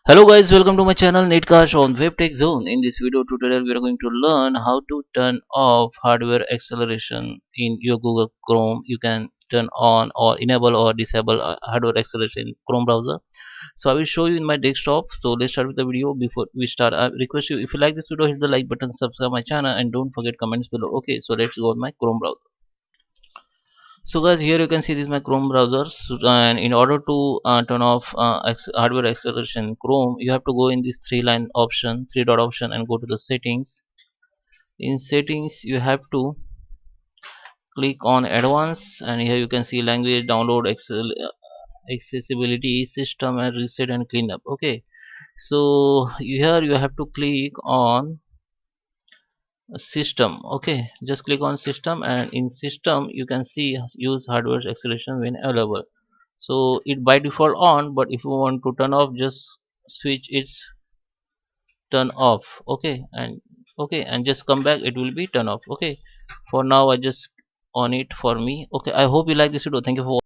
Hello guys, welcome to my channel NetCast on WebTech Zone. In this video tutorial, we are going to learn how to turn off hardware acceleration in your Google Chrome. You can turn on or enable or disable hardware acceleration in Chrome browser. So I will show you in my desktop. So let's start with the video. Before we start, I request you, if you like this video, hit the like button, subscribe my channel, and don't forget comments below. Okay, so let's go on my Chrome browser. So guys, here you can see this is my Chrome browser. And in order to turn off hardware acceleration in Chrome, you have to go in this three dot option, and go to the settings. In settings, you have to click on advanced, and here you can see language, download, accessibility, system, and reset and cleanup. Okay, so here you have to click on system. Okay, just click on system, and in system you can see use hardware acceleration when available. So it by default on, but if you want to turn off, just switch its turn off. Okay, and just come back, it will be turn off. Okay, for now I just on it for me. Okay, I hope you like this video. Thank you for